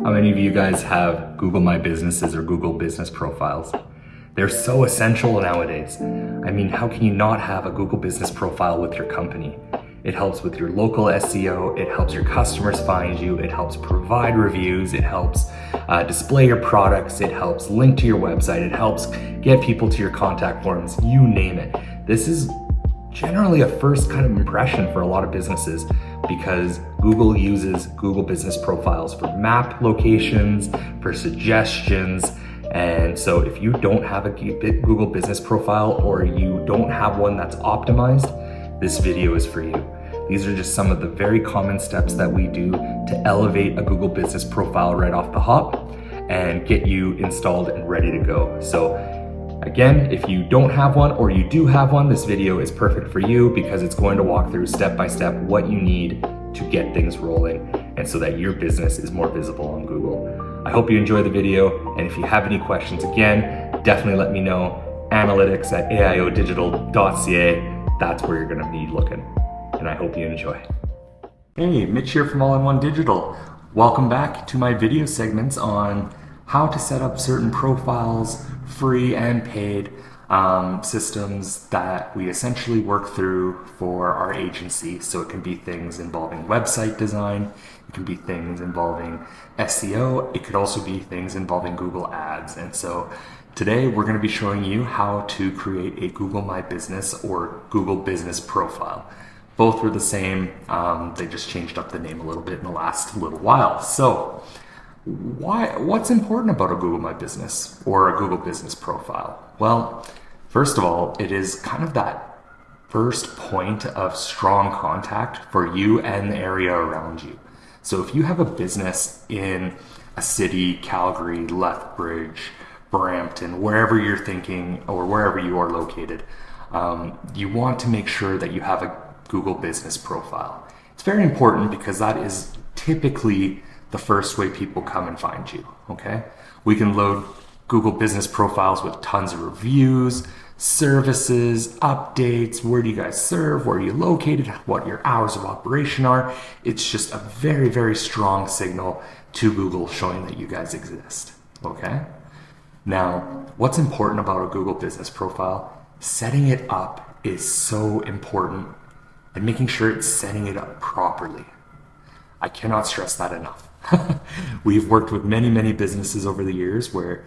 How many of you guys have Google My Businesses or Google Business Profiles? They're so essential nowadays. I mean, how can you not have a Google Business Profile with your company? It helps with your local SEO, it helps your customers find you, it helps provide reviews, it helps display your products, it helps link to your website, it helps get people to your contact forms, you name it. This is generally a first kind of impression for a lot of businesses because Google uses Google Business Profiles for map locations, for suggestions. And so if you don't have a Google Business Profile or you don't have one that's optimized, this video is for you. These are just some of the very common steps that we do to elevate a Google Business Profile right off the hop and get you installed and ready to go. So again, if you don't have one or you do have one, this video is perfect for you because it's going to walk through step by step what you need to get things rolling and so that your business is more visible on Google. I hope you enjoy the video, and if you have any questions, again, definitely let me know. analytics@aiodigital.ca, that's where you're gonna be looking, and I hope you enjoy. Hey, Mitch here from All-in-One Digital. Welcome back to my video segments on how to set up certain profiles, free and paid systems that we essentially work through for our agency. So it can be things involving website design, it can be things involving SEO, it could also be things involving Google Ads. And so today we're going to be showing you how to create a Google My Business or Google Business Profile. Both were the same, they just changed up the name a little bit in the last little while. So what's important about a Google My Business or a Google Business Profile? Well, first of all, it is kind of that first point of strong contact for you and the area around you. So if you have a business in a city, Calgary, Lethbridge, Brampton, wherever you're thinking or wherever you are located, you want to make sure that you have a Google Business Profile. It's very important because that is typically the first way people come and find you, okay? We can load Google Business Profiles with tons of reviews, services, updates, where do you guys serve, where are you located, what your hours of operation are. It's just a very, very strong signal to Google showing that you guys exist, okay? Now, what's important about a Google Business Profile? Setting it up is so important and making sure it's setting it up properly. I cannot stress that enough. We've worked with many, many businesses over the years where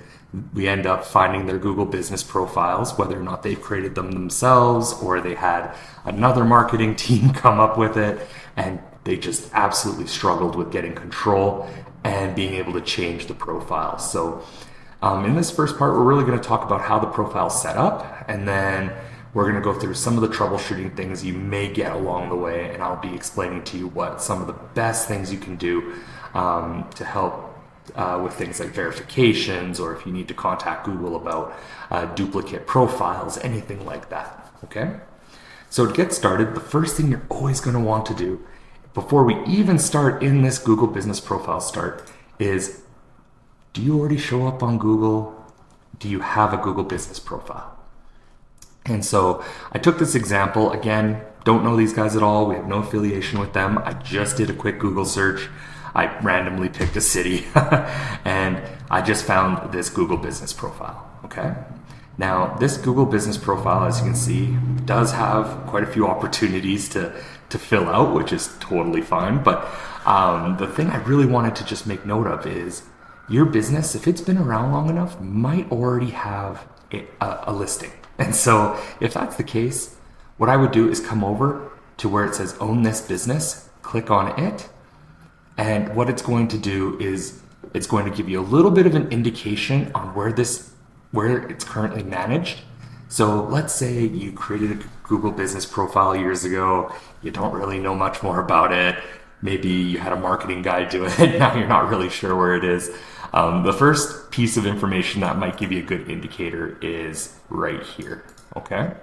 we end up finding their Google Business Profiles, whether or not they've created them themselves or they had another marketing team come up with it, and they just absolutely struggled with getting control and being able to change the profile. So in this first part, we're really going to talk about how the profile is set up, and then we're going to go through some of the troubleshooting things you may get along the way, and I'll be explaining to you what some of the best things you can do to help with things like verifications, or if you need to contact Google about duplicate profiles, anything like that, okay? So to get started, the first thing you're always going to want to do before we even start in this Google Business Profile is, do you already show up on Google? Do you have a Google Business Profile? And so I took this example, again, don't know these guys at all, we have no affiliation with them, I just did a quick Google search, I randomly picked a city, and I just found this Google Business Profile, okay? Now, this Google Business Profile, as you can see, does have quite a few opportunities to fill out, which is totally fine, but the thing I really wanted to just make note of is your business, if it's been around long enough, might already have a listing. And so if that's the case, what I would do is come over to where it says Own This Business, click on it, and what it's going to do is it's going to give you a little bit of an indication on where it's currently managed. So let's say you created a Google Business Profile years ago, you don't really know much more about it, maybe you had a marketing guy do it, now you're not really sure where it is. The first piece of information that might give you a good indicator is right here, okay?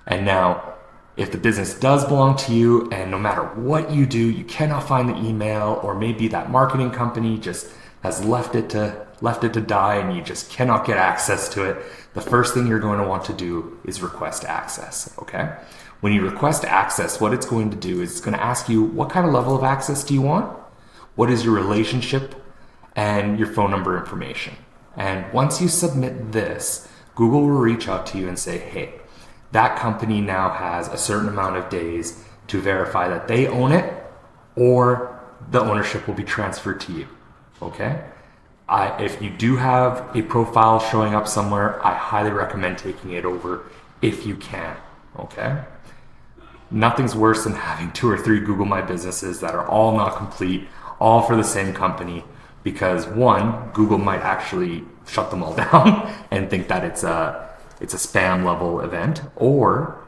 And now, if the business does belong to you and no matter what you do, you cannot find the email, or maybe that marketing company just has left it to die and you just cannot get access to it, the first thing you're going to want to do is request access, okay? When you request access, what it's going to do is it's going to ask you, what kind of level of access do you want? What is your relationship? and your phone number information. And once you submit this, Google will reach out to you and say, hey, that company now has a certain amount of days to verify that they own it, or the ownership will be transferred to you. Okay? If you do have a profile showing up somewhere, I highly recommend taking it over if you can. Okay? Nothing's worse than having 2 or 3 Google My Businesses that are all not complete, all for the same company, because one, Google might actually shut them all down and think that it's a spam level event, or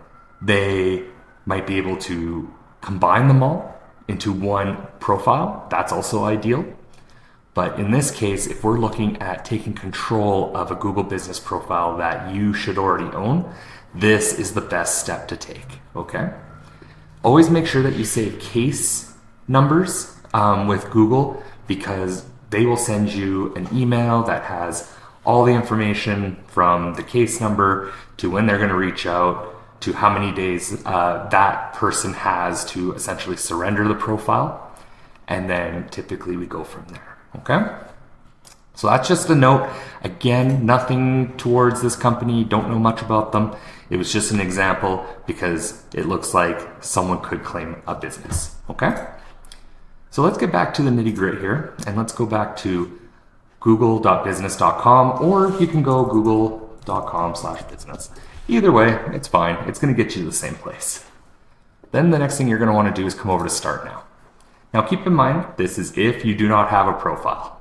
they might be able to combine them all into one profile. That's also ideal. But in this case, if we're looking at taking control of a Google business profile that you should already own, this is the best step to take, okay? Always make sure that you save case numbers with Google, because they will send you an email that has all the information from the case number to when they're going to reach out to how many days that person has to essentially surrender the profile. And then typically we go from there. Okay? So that's just a note. Again, nothing towards this company. Don't know much about them. It was just an example because it looks like someone could claim a business. Okay? So let's get back to the nitty-gritty here, and let's go back to google.business.com, or you can go google.com/business. Either way, it's fine. It's going to get you to the same place. Then the next thing you're going to want to do is come over to Start Now. Now keep in mind, this is if you do not have a profile.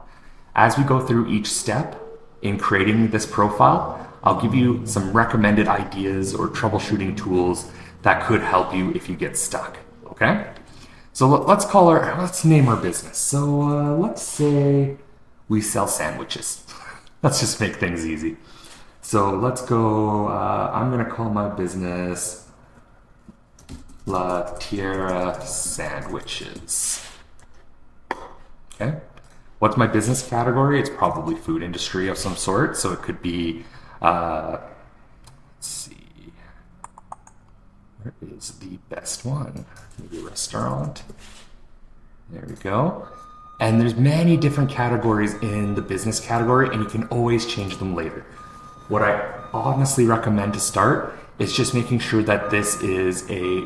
As we go through each step in creating this profile, I'll give you some recommended ideas or troubleshooting tools that could help you if you get stuck, okay? So let's name our business. So let's say we sell sandwiches. Let's just make things easy. So let's go, I'm gonna call my business La Tierra Sandwiches. Okay. What's my business category? It's probably food industry of some sort. So it could be, let's see, where is the best one? Maybe a restaurant. There we go. And there's many different categories in the business category, and you can always change them later. What I honestly recommend to start is just making sure that this is a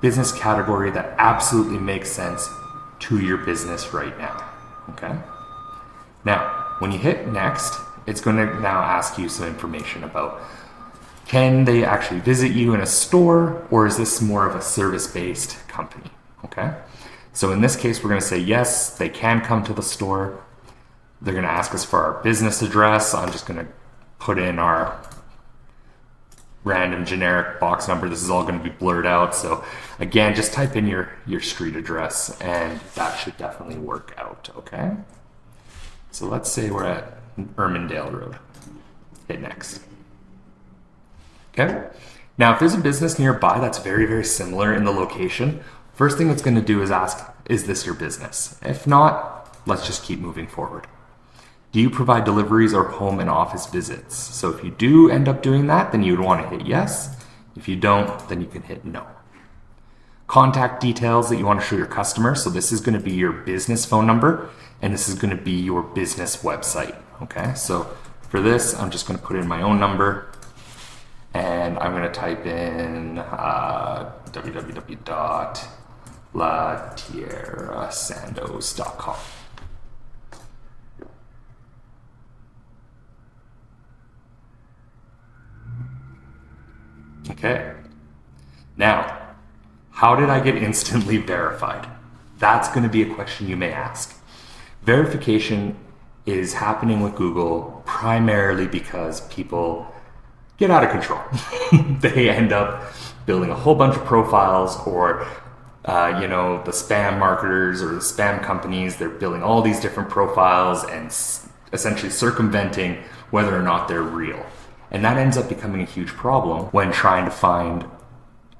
business category that absolutely makes sense to your business right now, okay? Now, when you hit next, it's going to now ask you some information about, can they actually visit you in a store, or is this more of a service-based company, okay? So in this case, we're going to say, yes, they can come to the store. They're going to ask us for our business address. I'm just going to put in our random generic box number. This is all going to be blurred out. So again, just type in your street address and that should definitely work out, okay? So let's say we're at Ermindale Road. Hit next. Okay. Now, if there's a business nearby that's very, very similar in the location, first thing it's going to do is ask, is this your business? If not, let's just keep moving forward. Do you provide deliveries or home and office visits? So if you do end up doing that, then you would want to hit yes. If you don't, then you can hit no. Contact details that you want to show your customer. So this is going to be your business phone number, and this is going to be your business website. Okay, so for this, I'm just going to put in my own number, and I'm going to type in www.latierrasandos.com. Okay, now, how did I get instantly verified? That's going to be a question you may ask. Verification is happening with Google primarily because people get out of control. They end up building a whole bunch of profiles, or the spam marketers or the spam companies, they're building all these different profiles and essentially circumventing whether or not they're real. And that ends up becoming a huge problem when trying to find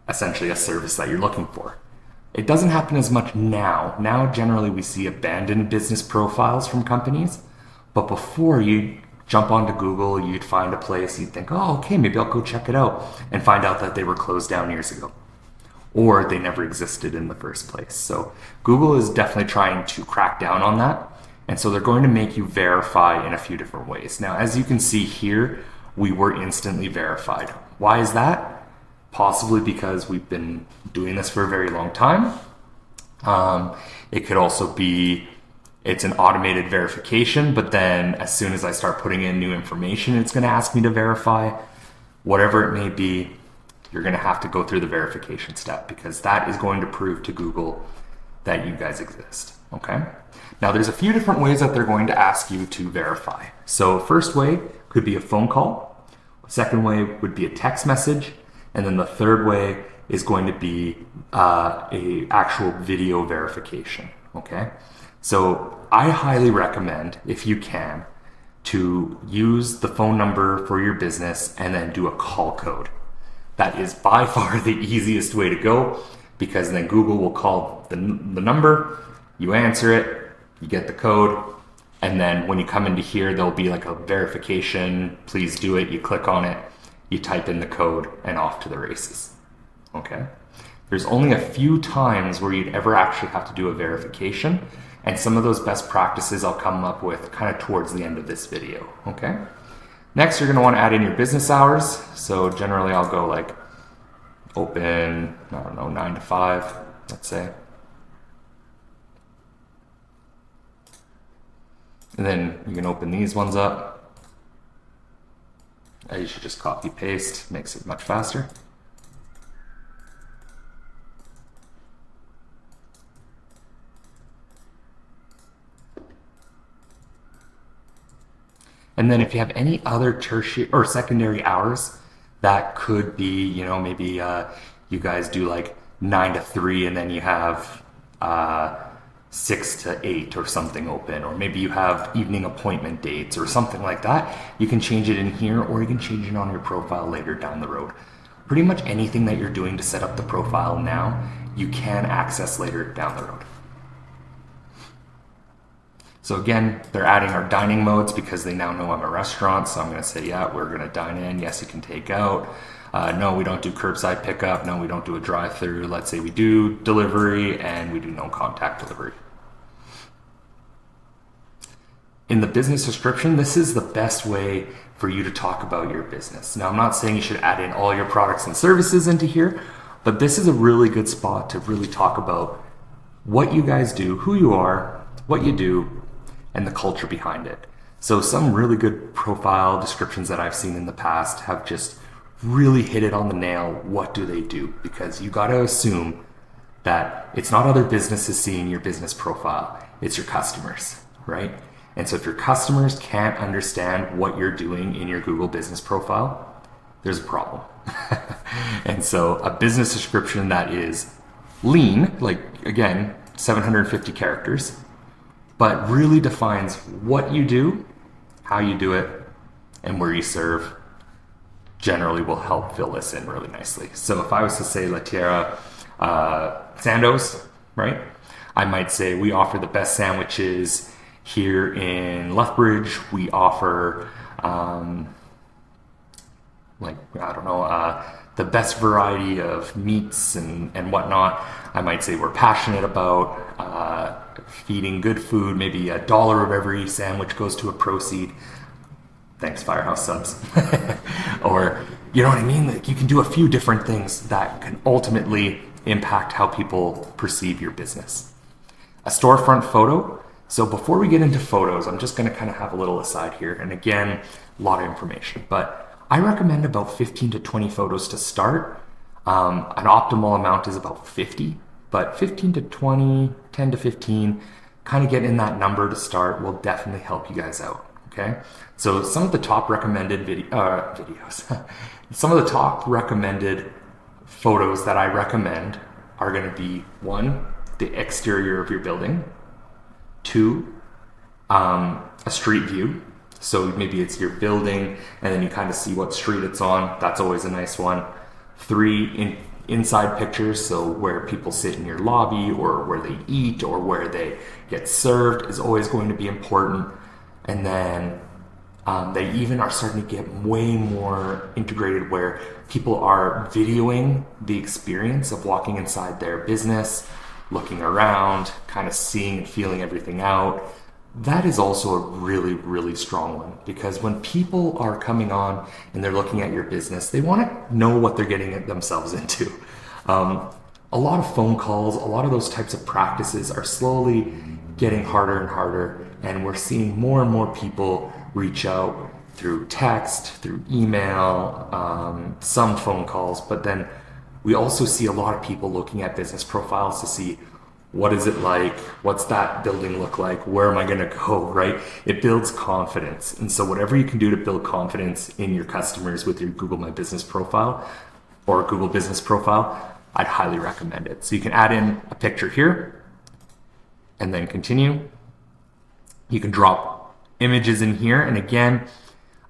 essentially a service that you're looking for. It doesn't happen as much now. Now, generally, we see abandoned business profiles from companies. But before, you jump onto Google, you'd find a place, you'd think, oh, okay, maybe I'll go check it out, and find out that they were closed down years ago, or they never existed in the first place. So Google is definitely trying to crack down on that. And so they're going to make you verify in a few different ways. Now, as you can see here, we were instantly verified. Why is that? Possibly because we've been doing this for a very long time. It could also be it's an automated verification, but then as soon as I start putting in new information, it's going to ask me to verify. Whatever it may be, you're going to have to go through the verification step because that is going to prove to Google that you guys exist. Okay? Now, there's a few different ways that they're going to ask you to verify. So first way could be a phone call. Second way would be a text message. And then the third way is going to be a actual video verification. Okay? So I highly recommend, if you can, to use the phone number for your business and then do a call code. That is by far the easiest way to go because then Google will call the number, you answer it, you get the code, and then when you come into here, there'll be like a verification, please do it, you click on it, you type in the code, and off to the races. Okay? There's only a few times where you'd ever actually have to do a verification, and some of those best practices I'll come up with kind of towards the end of this video. Okay? Next, you're going to want to add in your business hours. So generally I'll go like open, I don't know, 9 to 5, let's say. And then you can open these ones up. You should just copy paste, makes it much faster. And then if you have any other tertiary or secondary hours, that could be, you know, maybe you guys do like 9 to 3 and then you have 6 to 8 or something open, or maybe you have evening appointment dates or something like that. You can change it in here or you can change it on your profile later down the road. Pretty much anything that you're doing to set up the profile now, you can access later down the road. So again, they're adding our dining modes because they now know I'm a restaurant. So I'm going to say, yeah, we're going to dine in. Yes, you can take out. No, we don't do curbside pickup. No, we don't do a drive-through. Let's say we do delivery and we do no contact delivery. In the business description, this is the best way for you to talk about your business. Now, I'm not saying you should add in all your products and services into here, but this is a really good spot to really talk about what you guys do, who you are, what you do, and the culture behind it. So some really good profile descriptions that I've seen in the past have just really hit it on the nail. What do they do? Because you got to assume that it's not other businesses seeing your business profile, it's your customers, right? And so if your customers can't understand what you're doing in your Google business profile, there's a problem. And so a business description that is lean, like again, 750 characters, but really defines what you do, how you do it, and where you serve, generally will help fill this in really nicely. So if I was to say La Tierra Sandos, right? I might say we offer the best sandwiches here in Lethbridge. We offer, the best variety of meats and whatnot. I might say we're passionate about feeding good food. Maybe $1 of every sandwich goes to a proceed. Thanks, Firehouse Subs. Or, you know what I mean? Like, you can do a few different things that can ultimately impact how people perceive your business. A storefront photo. So before we get into photos, I'm just going to kind of have a little aside here. And again, a lot of information, but I recommend about 15 to 20 photos to start. An optimal amount is about 50, but 15 to 20, 10 to 15, kind of get in that number to start will definitely help you guys out. Okay. So some of the top recommended videos, some of the top recommended photos that I recommend are going to be 1, the exterior of your building. 2, a street view. So maybe it's your building and then you kind of see what street it's on. That's always a nice one. 3, inside pictures. So where people sit in your lobby or where they eat or where they get served is always going to be important. And then they even are starting to get way more integrated where people are videoing the experience of walking inside their business, looking around, kind of seeing and feeling everything out, that is also a really, really strong one, because when people are coming on and they're looking at your business, they want to know what they're getting themselves into. A lot of phone calls, a lot of those types of practices are slowly getting harder and harder, and we're seeing more and more people reach out through text, through email, some phone calls, but then we also see a lot of people looking at business profiles to see, what is it like? What's that building look like? Where am I going to go, right? It builds confidence. And so whatever you can do to build confidence in your customers with your Google My Business profile or Google Business profile, I'd highly recommend it. So you can add in a picture here and then continue. You can drop images in here. And again,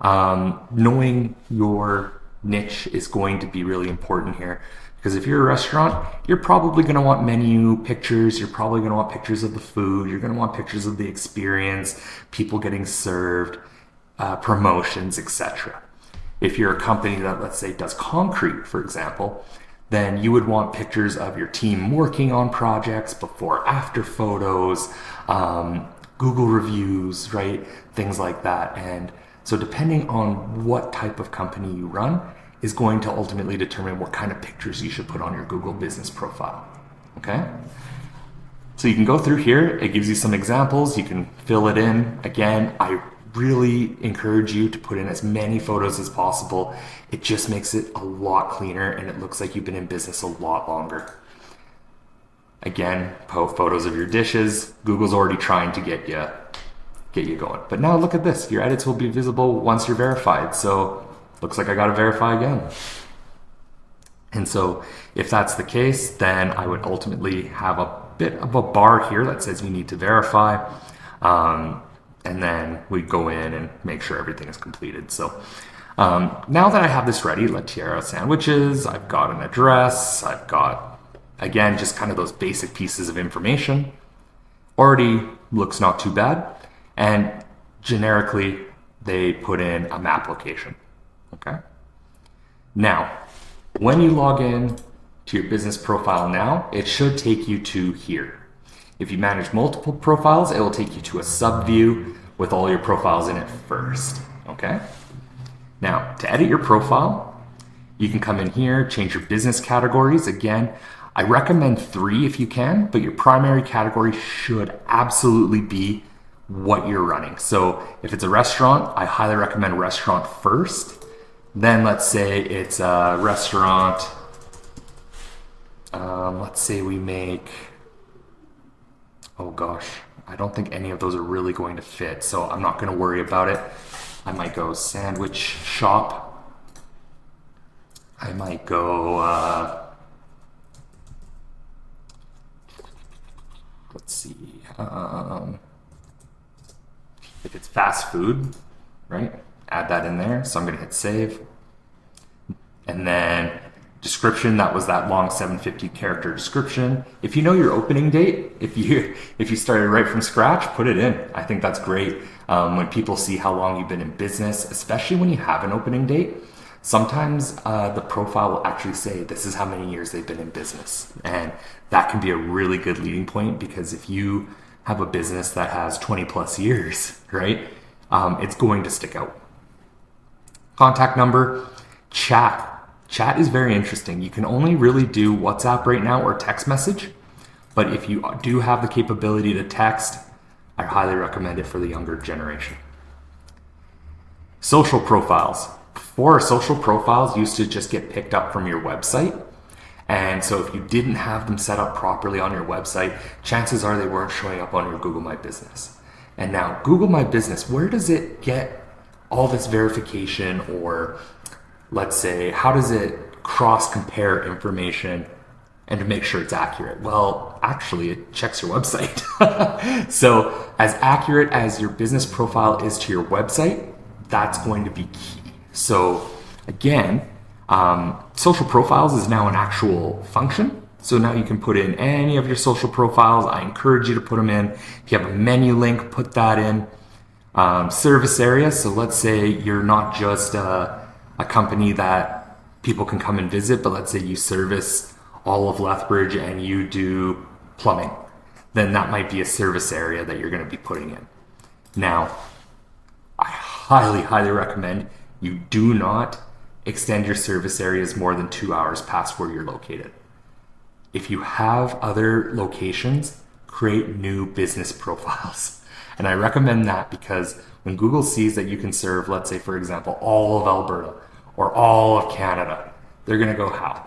knowing your niche is going to be really important here. Because if you're a restaurant, you're probably going to want menu pictures, you're probably going to want pictures of the food, you're going to want pictures of the experience, people getting served, promotions, etc. If you're a company that, let's say, does concrete, for example, then you would want pictures of your team working on projects, before, after photos, Google reviews, right? Things like that. And so depending on what type of company you run is going to ultimately determine what kind of pictures you should put on your Google Business profile, okay? So you can go through here. It gives you some examples. You can fill it in. Again, I really encourage you to put in as many photos as possible. It just makes it a lot cleaner and it looks like you've been in business a lot longer. Again, post photos of your dishes. Google's already trying to get you going. But now look at this. Your edits will be visible once you're verified. So looks like I got to verify again. And so if that's the case, then I would ultimately have a bit of a bar here that says you need to verify. And then we go in and make sure everything is completed. So now that I have this ready, La Tierra sandwiches, I've got an address, I've got, again, just kind of those basic pieces of information. Already looks not too bad. And generically, they put in a map location. Okay. Now, when you log in to your business profile now, it should take you to here. If you manage multiple profiles, it will take you to a sub view with all your profiles in it first. Okay. Now, to edit your profile, you can come in here, change your business categories. Again, I recommend 3 if you can, but your primary category should absolutely be what you're running. So if it's a restaurant, I highly recommend restaurant first. Then let's say it's a restaurant. Let's say we make, oh gosh, I don't think any of those are really going to fit. So I'm not going to worry about it. I might go sandwich shop. I might go, let's see. If it's fast food, right? Add that in there. So I'm going to hit save. And then description, that was that long 750 character description. If you know your opening date, if you started right from scratch, put it in. I think that's great. When people see how long you've been in business, especially when you have an opening date, sometimes the profile will actually say this is how many years they've been in business. And that can be a really good leading point, because if you have a business that has 20 plus years, right, it's going to stick out. Contact number, chat. Chat is very interesting. You can only really do WhatsApp right now or text message, but if you do have the capability to text, I highly recommend it for the younger generation. Social profiles. Before, social profiles used to just get picked up from your website. And so if you didn't have them set up properly on your website, chances are they weren't showing up on your Google My Business. And now Google My Business, where does it get all this verification, or let's say, how does it cross compare information and to make sure it's accurate? Well, actually it checks your website. So as accurate as your business profile is to your website, that's going to be key. So again, social profiles is now an actual function. So now you can put in any of your social profiles. I encourage you to put them in. If you have a menu link, put that in. Service area. So let's say you're not just a company that people can come and visit, but let's say you service all of Lethbridge and you do plumbing. Then that might be a service area that you're going to be putting in. Now, I highly, highly recommend you do not extend your service areas more than 2 hours past where you're located. If you have other locations, create new business profiles. And I recommend that because when Google sees that you can serve, let's say, for example, all of Alberta or all of Canada, they're going to go, how?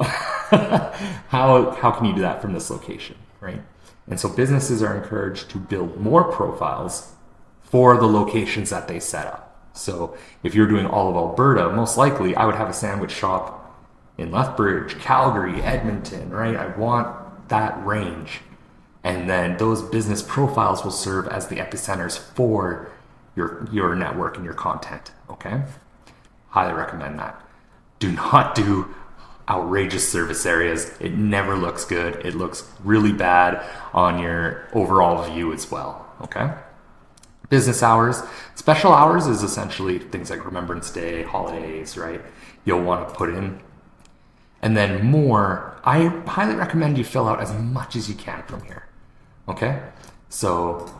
How can you do that from this location, right? And so businesses are encouraged to build more profiles for the locations that they set up. So if you're doing all of Alberta, most likely I would have a sandwich shop in Lethbridge, Calgary, Edmonton, right? I want that range. And then those business profiles will serve as the epicenters for your network and your content, okay? Highly recommend that. Do not do outrageous service areas. It never looks good. It looks really bad on your overall view as well, okay? Business hours. Special hours is essentially things like Remembrance Day, holidays, right? You'll want to put in. And then more, I highly recommend you fill out as much as you can from here, okay? So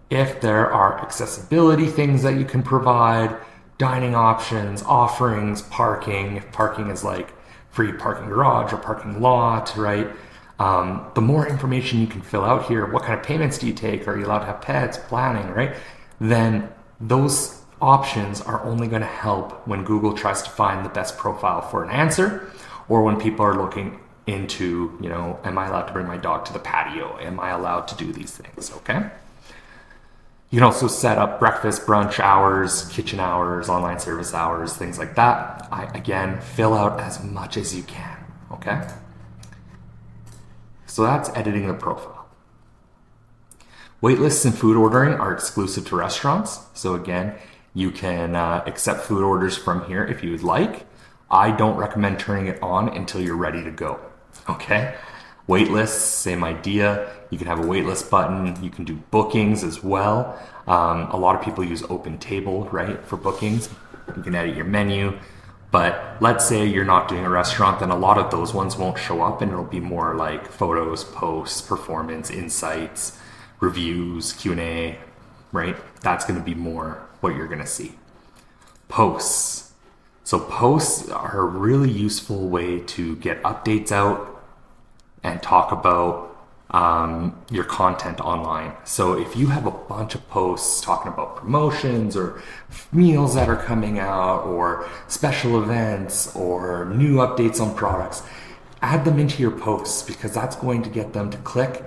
if there are accessibility things that you can provide, dining options, offerings, parking, if parking is like free parking garage or parking lot, right? The more information you can fill out here, what kind of payments do you take? Are you allowed to have pets, planning, right? Then those options are only going to help when Google tries to find the best profile for an answer, or when people are looking into, you know, am I allowed to bring my dog to the patio? Am I allowed to do these things? Okay. You can also set up breakfast, brunch hours, kitchen hours, online service hours, things like that. Again, fill out as much as you can. Okay. So that's editing the profile. Waitlists and food ordering are exclusive to restaurants. So again, you can accept food orders from here if you would like. I don't recommend turning it on until you're ready to go. Okay. Waitlists, same idea. You can have a waitlist button. You can do bookings as well. A lot of people use Open Table, right, for bookings. You can edit your menu. But let's say you're not doing a restaurant, then a lot of those ones won't show up, and it'll be more like photos, posts, performance, insights, reviews, Q&A, right? That's going to be more what you're going to see. Posts. So posts are a really useful way to get updates out and talk about your content online. So if you have a bunch of posts talking about promotions or meals that are coming out or special events or new updates on products, add them into your posts because that's going to get them to click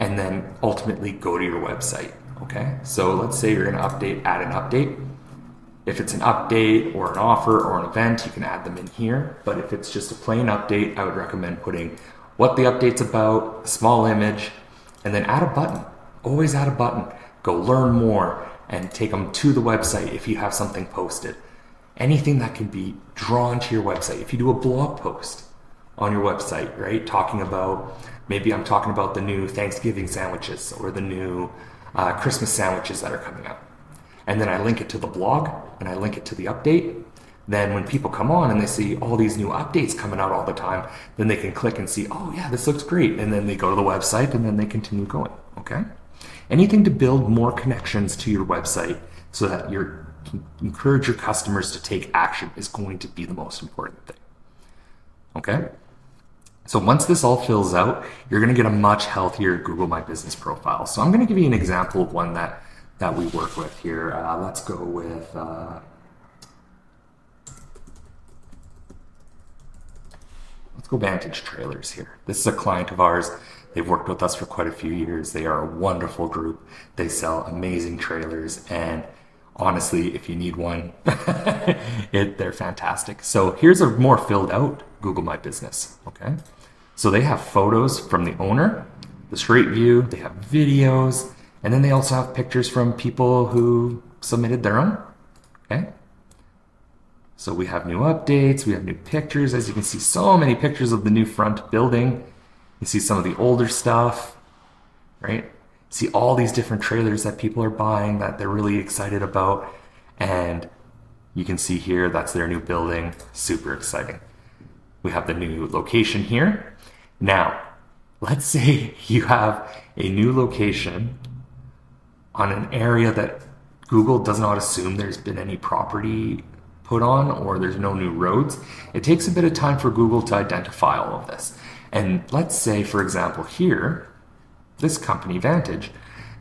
and then ultimately go to your website. Okay, so let's say you're going to add an update. If it's an update or an offer or an event, you can add them in here. But if it's just a plain update, I would recommend putting what the update's about, a small image, and then add a button. Always add a button. Go learn more and take them to the website if you have something posted. Anything that can be drawn to your website. If you do a blog post on your website, right, maybe I'm talking about the new Thanksgiving sandwiches or the new Christmas sandwiches that are coming out. And then I link it to the blog and I link it to the update. Then when people come on and they see all these new updates coming out all the time, then they can click and see, oh yeah, this looks great. And then they go to the website and then they continue going, okay? Anything to build more connections to your website so that you encourage your customers to take action is going to be the most important thing, okay? So once this all fills out, you're gonna get a much healthier Google My Business profile. So I'm gonna give you an example of one that we work with here. Let's go with, let's go Vantage Trailers here. This is a client of ours. They've worked with us for quite a few years. They are a wonderful group. They sell amazing trailers, and honestly, if you need one, they're fantastic. So here's a more filled out Google My Business, okay? So they have photos from the owner, the street view, they have videos, and then they also have pictures from people who submitted their own, okay? So we have new updates, we have new pictures. As you can see, so many pictures of the new front building. You see some of the older stuff, right? See all these different trailers that people are buying that they're really excited about. And you can see here, that's their new building. Super exciting. We have the new location here. Now, let's say you have a new location on an area that Google does not assume there's been any property put on or there's no new roads. It takes a bit of time for Google to identify all of this. And let's say, for example, here, this company, Vantage,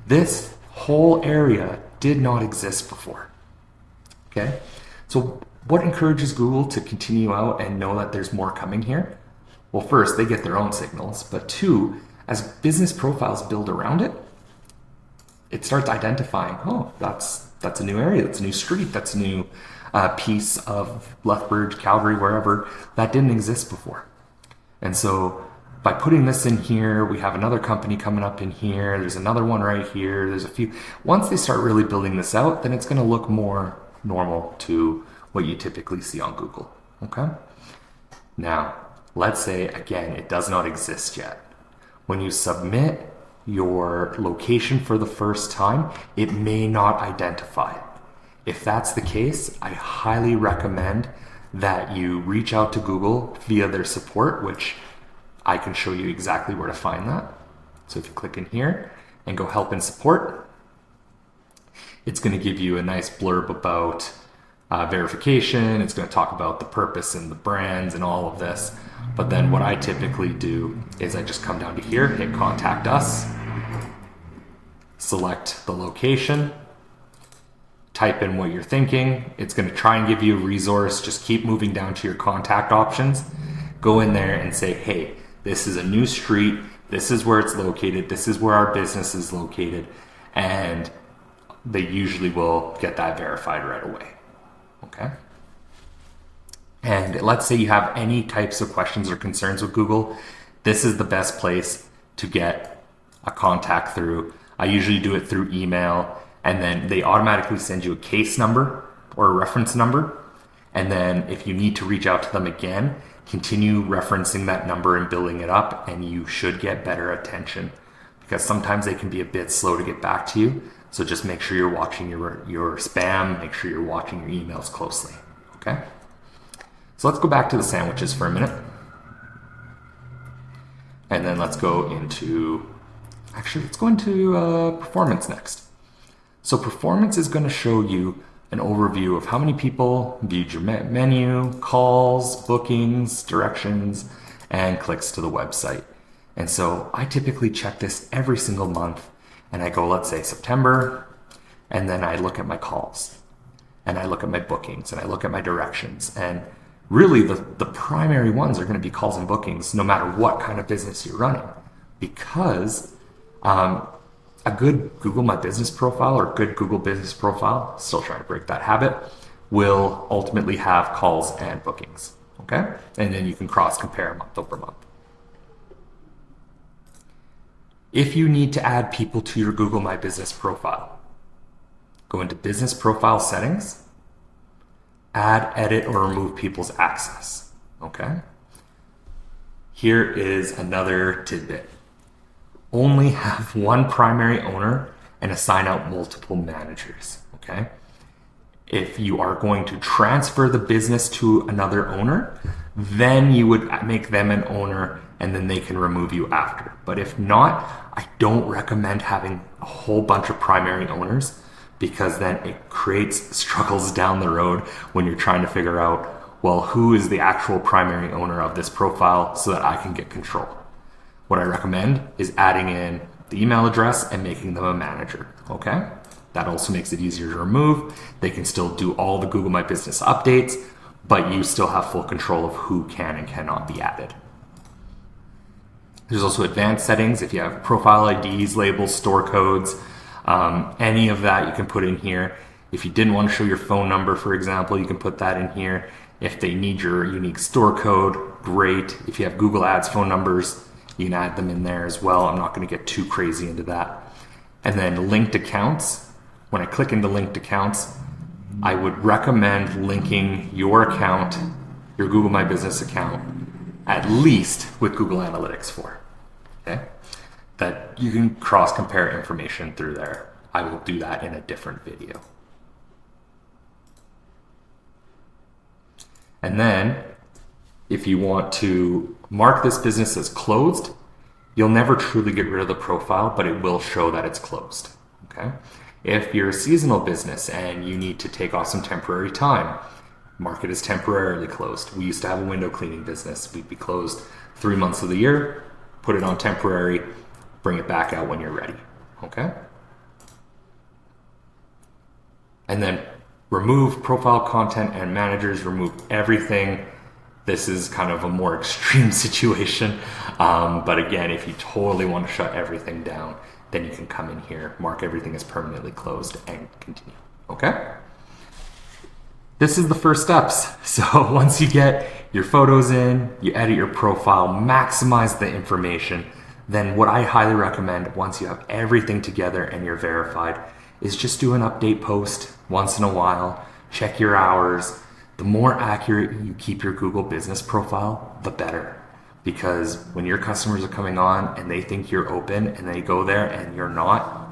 this whole area did not exist before. Okay, so what encourages Google to continue out and know that there's more coming here? Well, first, they get their own signals, but two, as business profiles build around it, it starts identifying, oh, that's a new area, that's a new street, that's a new piece of Lethbridge, Calgary, wherever, that didn't exist before. And so by putting this in here, we have another company coming up in here, there's another one right here, there's a few. Once they start really building this out, then it's going to look more normal to what you typically see on Google. Okay? Now, let's say, again, it does not exist yet. When you submit your location for the first time, it may not identify it. If that's the case, I highly recommend that you reach out to Google via their support, which I can show you exactly where to find that. So if you click in here and go help and support, it's going to give you a nice blurb about verification. It's going to talk about the purpose and the brands and all of this. But then what I typically do is I just come down to here, hit contact us, select the location, type in what you're thinking. It's going to try and give you a resource. Just keep moving down to your contact options. Go in there and say, hey, this is a new street. This is where it's located. This is where our business is located. And they usually will get that verified right away. Okay. And let's say you have any types of questions or concerns with Google, this is the best place to get a contact through. I usually do it through email, and then they automatically send you a case number or a reference number. And then if you need to reach out to them again, continue referencing that number and building it up, and you should get better attention, because sometimes they can be a bit slow to get back to you. So just make sure you're watching your spam, make sure you're watching your emails closely. Okay. So let's go back to the sandwiches for a minute. And then let's go into performance next. So performance is going to show you an overview of how many people viewed your menu, calls, bookings, directions, and clicks to the website. And so I typically check this every single month, and I go, let's say September, and then I look at my calls, and I look at my bookings, and I look at my directions. And really the primary ones are going to be calls and bookings, no matter what kind of business you're running, because a good Google My Business profile or good Google Business profile, still trying to break that habit, will ultimately have calls and bookings. Okay? And then you can cross compare month over month. If you need to add people to your Google My Business profile, go into Business Profile Settings, add, edit, or remove people's access. Okay? Here is another tidbit. Only have one primary owner and assign out multiple managers. Okay? If you are going to transfer the business to another owner, then you would make them an owner and then they can remove you after. But if not, I don't recommend having a whole bunch of primary owners, because then it creates struggles down the road when you're trying to figure out, well, who is the actual primary owner of this profile so that I can get control. What I recommend is adding in the email address and making them a manager. Okay? That also makes it easier to remove. They can still do all the Google My Business updates, but you still have full control of who can and cannot be added. There's also advanced settings. If you have profile IDs, labels, store codes, any of that you can put in here. If you didn't want to show your phone number, for example, you can put that in here. If they need your unique store code, great. If you have Google Ads phone numbers, you can add them in there as well. I'm not going to get too crazy into that. And then linked accounts. When I click into linked accounts, I would recommend linking your account, your Google My Business account, at least with Google Analytics 4. Okay? That you can cross compare information through there. I will do that in a different video. And then if you want to mark this business as closed, you'll never truly get rid of the profile, but it will show that it's closed. Okay? If you're a seasonal business and you need to take off some temporary time, mark it as temporarily closed. We used to have a window cleaning business. We'd be closed 3 months of the year, put it on temporary, bring it back out when you're ready, okay? And then remove profile content and managers, remove everything. This is kind of a more extreme situation. But again, if you totally want to shut everything down, then you can come in here, mark everything as permanently closed and continue, okay? This is the first steps. So once you get your photos in, you edit your profile, maximize the information, then what I highly recommend once you have everything together and you're verified is just do an update post once in a while, check your hours. The more accurate you keep your Google business profile, the better. Because when your customers are coming on and they think you're open and they go there and you're not,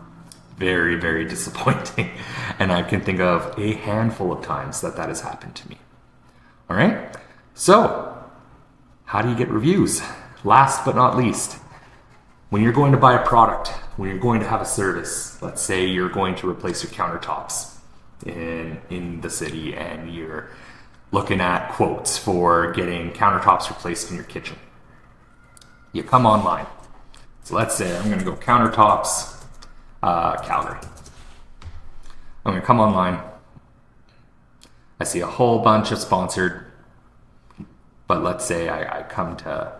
very, very disappointing. And I can think of a handful of times that has happened to me. All right. So how do you get reviews? Last but not least, when you're going to buy a product, when you're going to have a service, let's say you're going to replace your countertops in the city and you're looking at quotes for getting countertops replaced in your kitchen. You come online. So let's say I'm going to go countertops, Calgary. I'm going to come online. I see a whole bunch of sponsored, but let's say I come to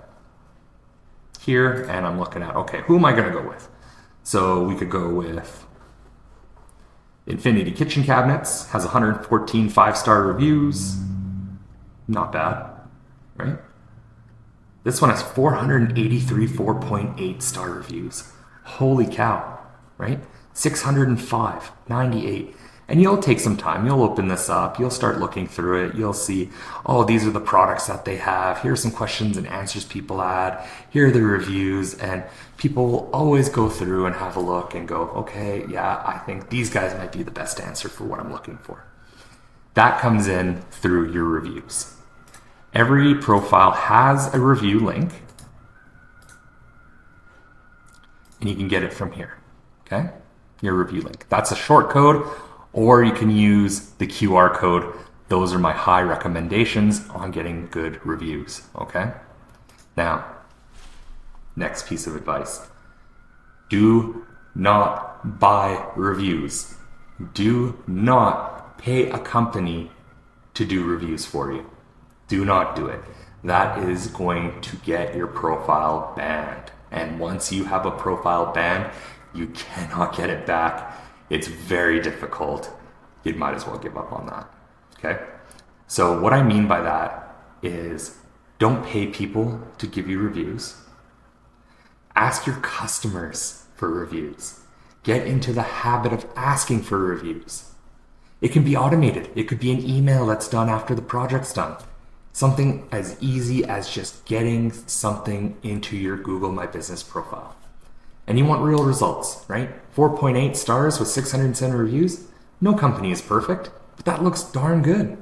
here and I'm looking at, okay, who am I going to go with? So we could go with Infinity Kitchen Cabinets, has 114 5-star reviews. Not bad, right? This one has 483 4.8 star reviews. Holy cow, right? 605, 98. And you'll take some time. You'll open this up. You'll start looking through it. You'll see, oh, these are the products that they have. Here's some questions and answers people add. Here are the reviews. And people will always go through and have a look and go, okay, yeah, I think these guys might be the best answer for what I'm looking for. That comes in through your reviews. Every profile has a review link. And you can get it from here, okay? Your review link. That's a short code. Or you can use the QR code. Those are my high recommendations on getting good reviews, okay? Now, next piece of advice. Do not buy reviews. Do not pay a company to do reviews for you. Do not do it. That is going to get your profile banned. And once you have a profile banned, you cannot get it back. It's very difficult. You might as well give up on that, okay? So what I mean by that is don't pay people to give you reviews. Ask your customers for reviews. Get into the habit of asking for reviews. It can be automated. It could be an email that's done after the project's done. Something as easy as just getting something into your Google My Business profile. And you want real results, right? 4.8 stars with 607 reviews. No company is perfect, but that looks darn good.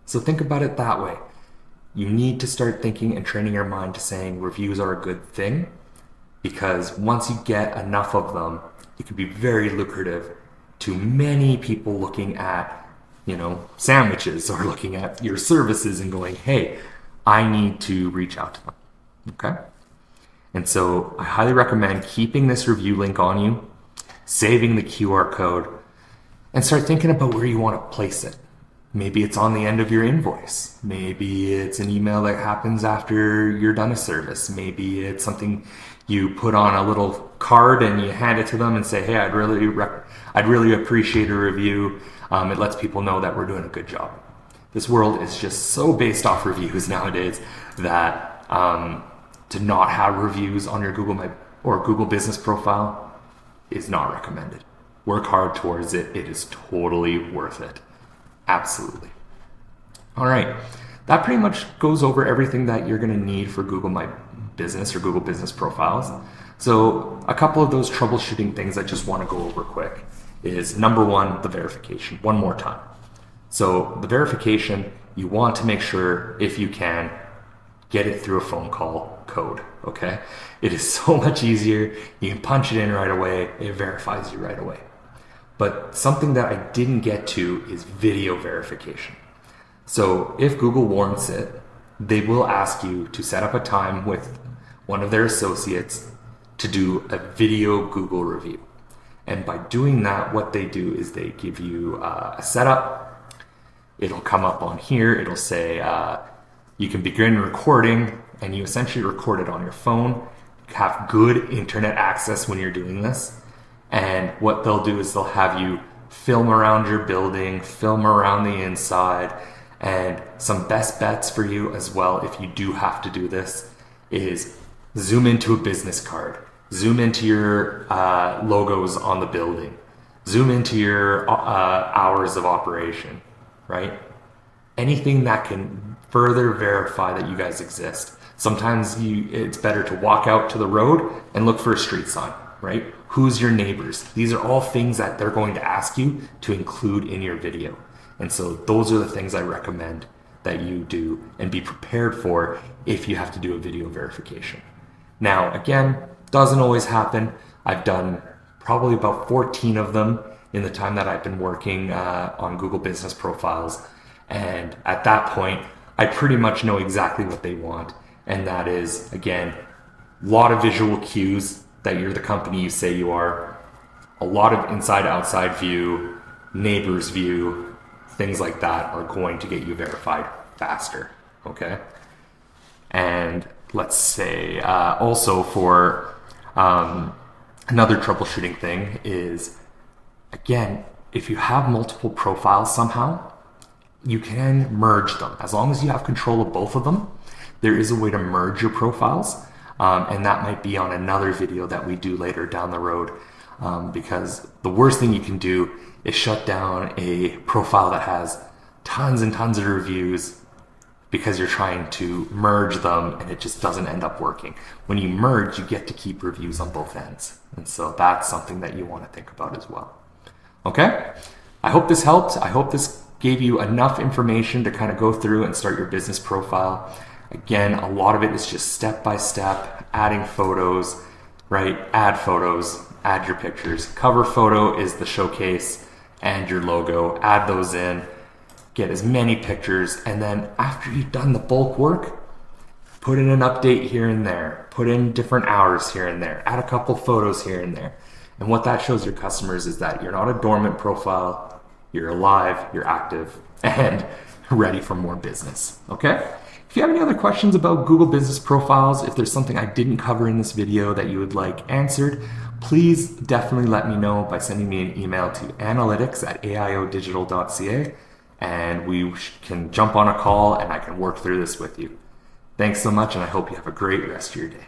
So think about it that way. You need to start thinking and training your mind to saying reviews are a good thing, because once you get enough of them, it can be very lucrative to many people looking at, sandwiches or looking at your services and going, hey, I need to reach out to them, okay? And so I highly recommend keeping this review link on you, saving the QR code, and start thinking about where you want to place it. Maybe it's on the end of your invoice. Maybe it's an email that happens after you're done a service. Maybe it's something you put on a little card and you hand it to them and say, hey, I'd really appreciate a review. It lets people know that we're doing a good job. This world is just so based off reviews nowadays that to not have reviews on your Google Business profile is not recommended. Work hard towards it. It is totally worth it. Absolutely. All right. That pretty much goes over everything that you're going to need for Google My Business or Google Business profiles. So a couple of those troubleshooting things I just want to go over quick is number one, the verification. One more time. So the verification, you want to make sure, if you can, get it through a phone call code, okay? It is so much easier. You can punch it in right away. It verifies you right away. But something that I didn't get to is video verification. So if Google warrants it, they will ask you to set up a time with one of their associates to do a video Google review. And by doing that, what they do is they give you a setup. It'll come up on here. It'll say you can begin recording, and you essentially record it on your phone. Have good internet access when you're doing this. And what they'll do is they'll have you film around your building, film around the inside, and some best bets for you as well if you do have to do this is zoom into a business card, zoom into your logos on the building, zoom into your hours of operation, right? Anything that can further verify that you guys exist. Sometimes it's better to walk out to the road and look for a street sign, right? Who's your neighbors? These are all things that they're going to ask you to include in your video. And so those are the things I recommend that you do and be prepared for if you have to do a video verification. Now, again, doesn't always happen. I've done probably about 14 of them in the time that I've been working on Google Business Profiles. And at that point, I pretty much know exactly what they want. And that is, again, a lot of visual cues that you're the company you say you are, a lot of inside-outside view, neighbors view, things like that are going to get you verified faster, okay? And let's say also for another troubleshooting thing is, again, if you have multiple profiles somehow, you can merge them. As long as you have control of both of them, there is a way to merge your profiles. And that might be on another video that we do later down the road, because the worst thing you can do is shut down a profile that has tons and tons of reviews because you're trying to merge them and it just doesn't end up working. When you merge, you get to keep reviews on both ends. And so that's something that you want to think about as well. Okay? I hope this helped. I hope this gave you enough information to kind of go through and start your business profile. Again, a lot of it is just step by step, adding photos, right? Add photos, add your pictures. Cover photo is the showcase and your logo. Add those in, get as many pictures, and then after you've done the bulk work, put in an update here and there, put in different hours here and there, add a couple photos here and there. And what that shows your customers is that you're not a dormant profile, you're alive, you're active, and ready for more business, okay? If you have any other questions about Google Business Profiles, if there's something I didn't cover in this video that you would like answered, please definitely let me know by sending me an email to analytics@aiodigital.ca, and we can jump on a call and I can work through this with you. Thanks so much, and I hope you have a great rest of your day.